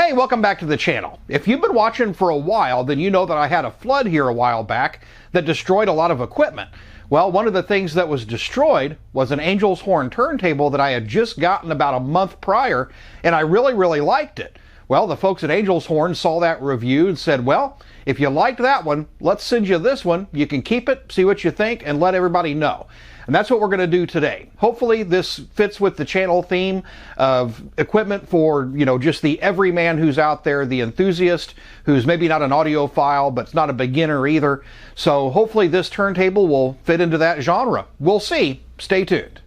Hey, welcome back to the channel. If you've been watching for a while, then you know that I had a flood here a while back that destroyed a lot of equipment. Well, one of the things that was destroyed was an Angels Horn turntable that I had just gotten about a month prior, and I really liked it. Well, the folks at Angels Horn saw that review and said, well, if you liked that one, let's send you this one. You can keep it, see what you think, and let everybody know. And that's what we're going to do today. Hopefully this fits with the channel theme of equipment for, just the everyman who's out there, the enthusiast who's maybe not an audiophile, but not a beginner either. So hopefully this turntable will fit into that genre. We'll see. Stay tuned.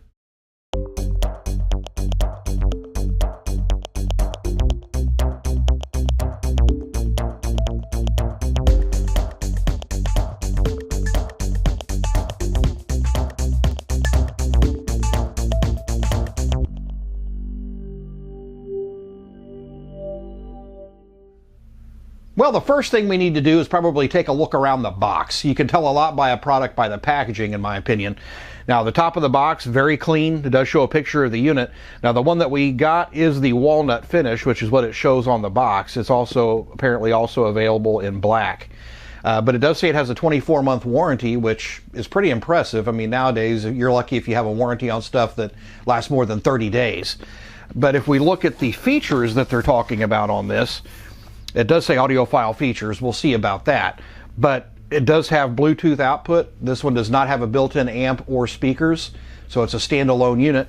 Well, the first thing we need to do is probably take a look around the box. You can tell a lot by a product by the packaging, in my opinion. Now, the top of the box, very clean. It does show a picture of the unit. Now, the one that we got is the walnut finish, which is what it shows on the box. It's also apparently also available in black. But it does say it has a 24-month warranty, which is pretty impressive. I mean, nowadays, you're lucky if you have a warranty on stuff that lasts more than 30 days. But if we look at the features that they're talking about on this, it does say audiophile features. We'll see about that. But it does have Bluetooth output. This one does not have a built-in amp or speakers, so it's a standalone unit.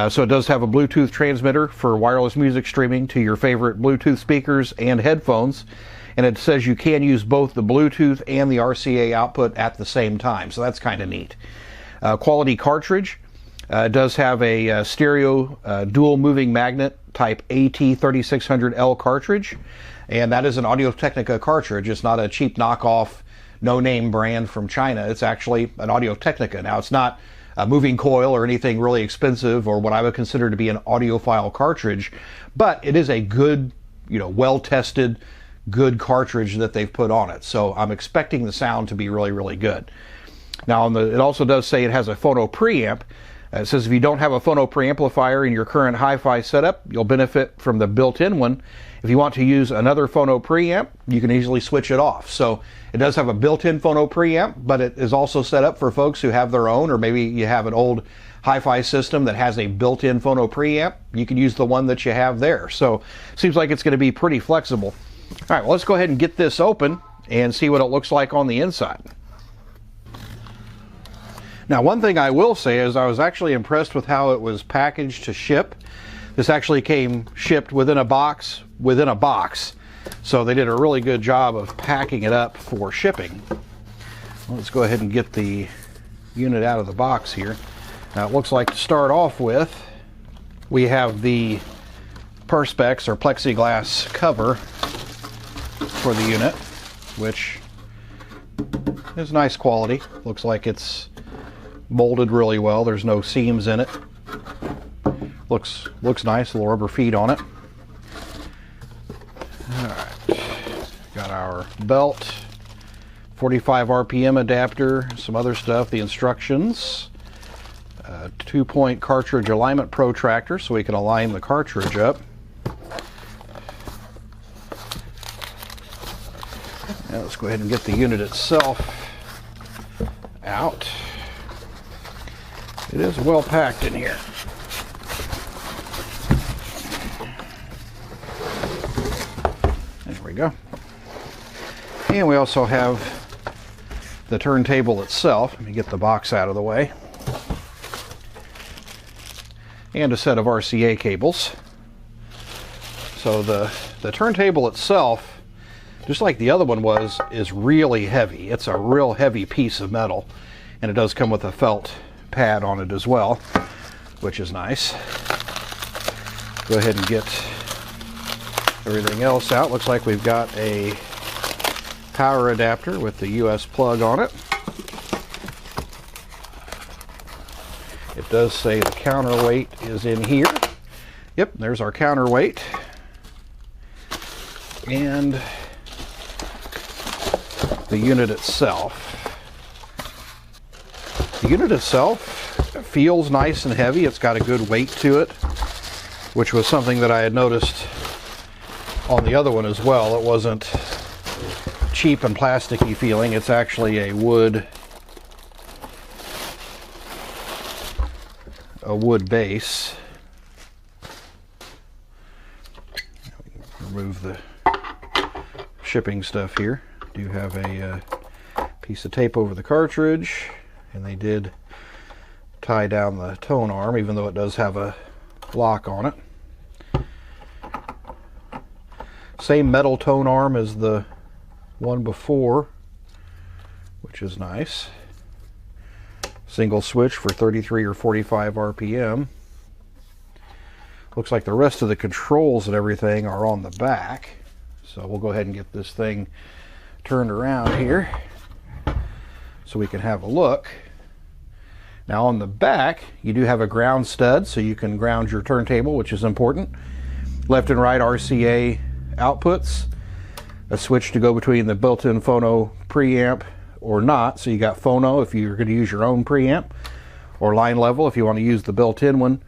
So it does have a Bluetooth transmitter for wireless music streaming to your favorite Bluetooth speakers and headphones. And it says you can use both the Bluetooth and the RCA output at the same time, so that's kind of neat. Quality cartridge. It does have a stereo dual moving magnet type AT3600L cartridge. And that is an Audio-Technica cartridge. It's not a cheap knockoff, no-name brand from China. It's actually an Audio-Technica. Now, it's not a moving coil or anything really expensive or what I would consider to be an audiophile cartridge, but it is a good, well-tested, good cartridge that they've put on it. So I'm expecting the sound to be really good. Now, it also does say it has a phono preamp. It says if you don't have a phono preamplifier in your current hi-fi setup, you'll benefit from the built-in one. If you want to use another phono preamp, you can easily switch it off. So it does have a built-in phono preamp, but it is also set up for folks who have their own, or maybe you have an old hi-fi system that has a built-in phono preamp. You can use the one that you have there. So it seems like it's going to be pretty flexible. All right, well, let's go ahead and get this open and see what it looks like on the inside. Now, one thing I will say is I was actually impressed with how it was packaged to ship. This actually came shipped within a box, so they did a really good job of packing it up for shipping. Well, let's go ahead and get the unit out of the box here. Now, it looks like to start off with, we have the Perspex or plexiglass cover for the unit, which is nice quality. Looks like it's molded really well. There's no seams in it. Looks nice. Little rubber feet on it. All right, got our belt, 45 RPM adapter, some other stuff. The instructions, 2-point cartridge alignment protractor, so we can align the cartridge up. Now let's go ahead and get the unit itself out. It is well packed in here. There we go. And we also have the turntable itself. Let me get the box out of the way. And a set of RCA cables. So the turntable itself, just like the other one was, is really heavy. It's a real heavy piece of metal. And it does come with a felt pad on it as well, which is nice. Go ahead and get everything else out. Looks like we've got a power adapter with the US plug on it. It does say the counterweight is in here. Yep, there's our counterweight. And the unit itself. The unit itself feels nice and heavy. It's got a good weight to it, which was something that I had noticed on the other one as well. It wasn't cheap and plasticky feeling. It's actually a wood base. Remove the shipping stuff here. Do have a piece of tape over the cartridge, and they did tie down the tone arm, even though it does have a lock on it. Same metal tone arm as the one before, which is nice. Single switch for 33 or 45 RPM. Looks like the rest of the controls and everything are on the back. So we'll go ahead and get this thing turned around here so we can have a look. Now on the back, you do have a ground stud, so you can ground your turntable, which is important. Left and right RCA outputs. A switch to go between the built-in phono preamp or not. So you got phono if you're going to use your own preamp, or line level if you want to use the built-in one.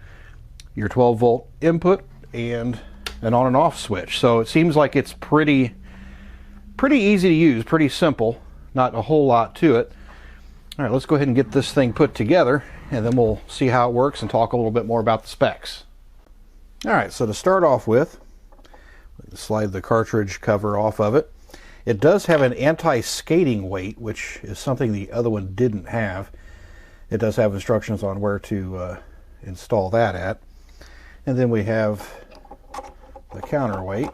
Your 12-volt input and an on and off switch. So it seems like it's pretty easy to use, pretty simple, not a whole lot to it. All right, let's go ahead and get this thing put together, and then we'll see how it works and talk a little bit more about the specs. All right, so to start off with, slide the cartridge cover off of it. It does have an anti-skating weight, which is something the other one didn't have. It does have instructions on where to install that at. And then we have the counterweight.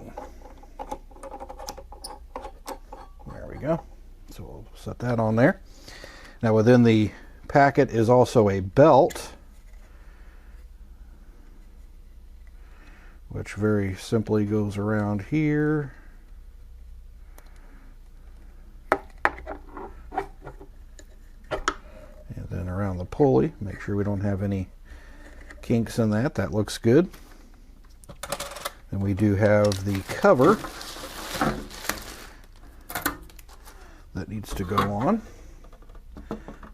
There we go. So we'll set that on there. Now within the packet is also a belt, which very simply goes around here. And then around the pulley. Make sure we don't have any kinks in that. That looks good. Then we do have the cover that needs to go on.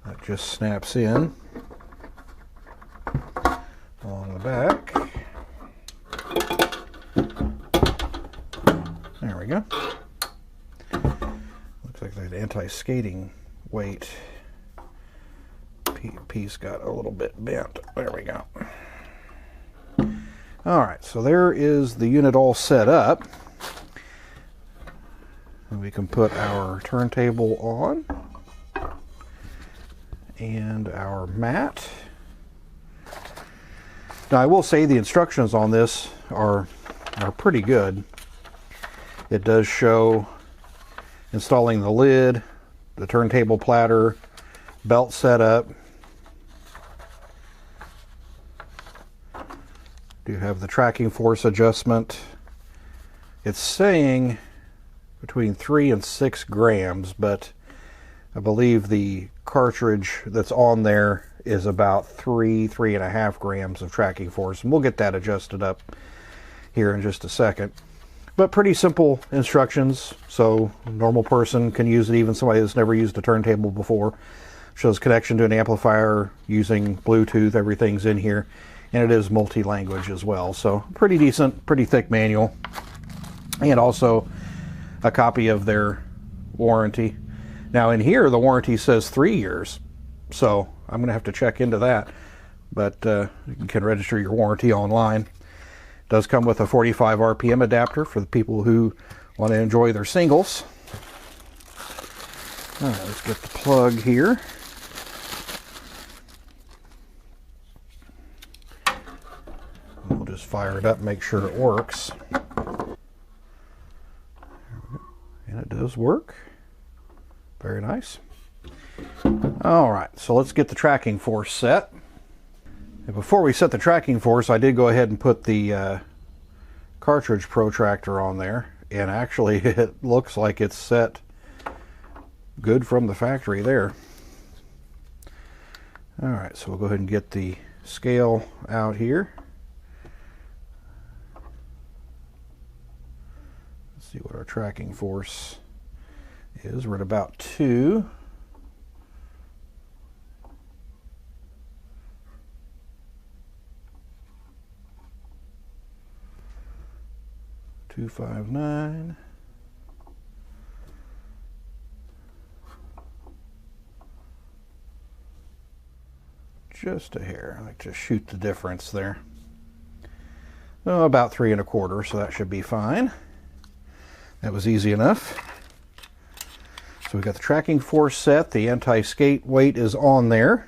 That just snaps in on the back. There we go. Looks like that anti-skating weight piece got a little bit bent. There we go. Alright, so there is the unit all set up. And we can put our turntable on and our mat. Now I will say the instructions on this are pretty good. It does show installing the lid, the turntable platter, belt setup. Do have the tracking force adjustment. It's saying between 3 and 6 grams, but I believe the cartridge that's on there is about 3.5 grams of tracking force, and we'll get that adjusted up here in just a second. But pretty simple instructions, so a normal person can use it, even somebody that's never used a turntable before. Shows connection to an amplifier using Bluetooth, everything's in here, and it is multi-language as well. So pretty decent, pretty thick manual, and also a copy of their warranty. Now in here the warranty says 3 years, so I'm going to have to check into that, but you can register your warranty online. It does come with a 45 RPM adapter for the people who want to enjoy their singles. All right, let's get the plug here. We'll just fire it up and make sure it works. And it does work. Very nice. All right, so let's get the tracking force set. And before we set the tracking force, I did go ahead and put the cartridge protractor on there, and actually it looks like it's set good from the factory there. All right, so we'll go ahead and get the scale out here. Let's see what our tracking force is. We're at about 2. 259. Just a hair. I like to shoot the difference there. Oh, about 3 1/4, so that should be fine. That was easy enough. So we've got the tracking force set. The anti-skate weight is on there.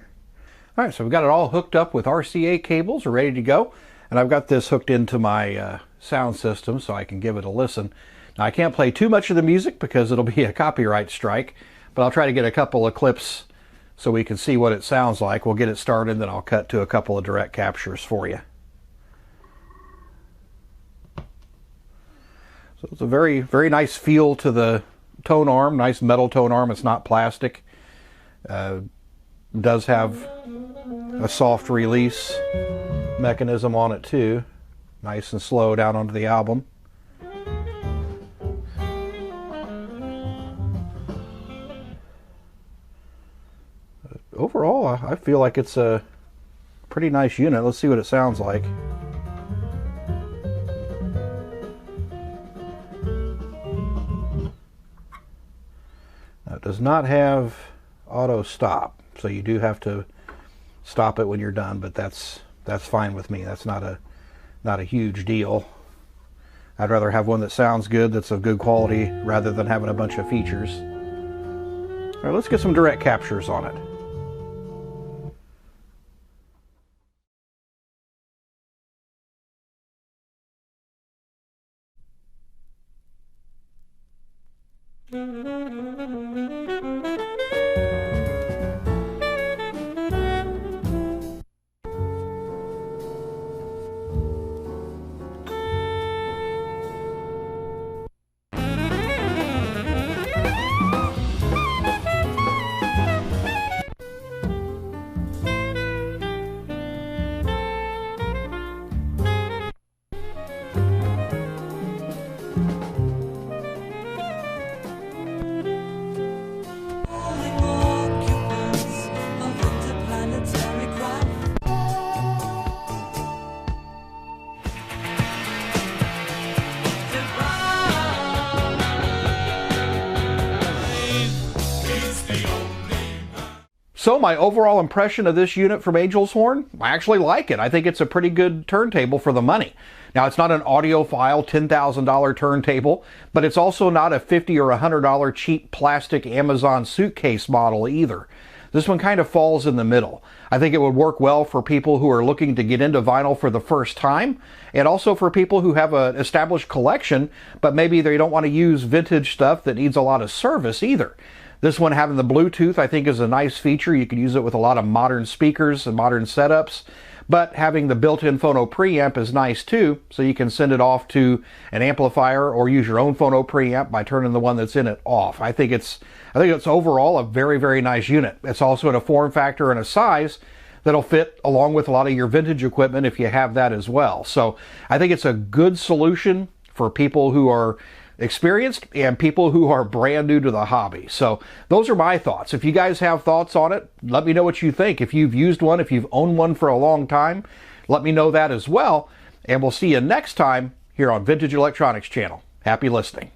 All right, so we've got it all hooked up with RCA cables. We're ready to go. And I've got this hooked into my sound system so I can give it a listen. Now, I can't play too much of the music because it'll be a copyright strike, but I'll try to get a couple of clips so we can see what it sounds like. We'll get it started, then I'll cut to a couple of direct captures for you. So it's a very, very nice feel to the tone arm, nice metal tone arm. It's not plastic. Does have a soft release mechanism on it too. Nice and slow down onto the album. Overall, I feel like it's a pretty nice unit. Let's see what it sounds like. Now, it does not have auto stop, so you do have to stop it when you're done, but that's fine with me. That's not a huge deal. I'd rather have one that sounds good, that's of good quality, rather than having a bunch of features. All right, let's get some direct captures on it. So my overall impression of this unit from Angels Horn, I actually like it. I think it's a pretty good turntable for the money. Now, it's not an audiophile $10,000 turntable, but it's also not a $50 or $100 cheap plastic Amazon suitcase model either. This one kind of falls in the middle. I think it would work well for people who are looking to get into vinyl for the first time, and also for people who have an established collection, but maybe they don't want to use vintage stuff that needs a lot of service either. This one having the Bluetooth, I think, is a nice feature. You can use it with a lot of modern speakers and modern setups, but having the built-in phono preamp is nice too, so you can send it off to an amplifier or use your own phono preamp by turning the one that's in it off. I think it's overall a very, very nice unit. It's also in a form factor and a size that'll fit along with a lot of your vintage equipment if you have that as well. So I think it's a good solution for people who are experienced and people who are brand new to the hobby. So those are my thoughts. If you guys have thoughts on it, let me know what you think. If you've used one, if you've owned one for a long time, let me know that as well. And we'll see you next time here on Vintage Electronics Channel. Happy listening.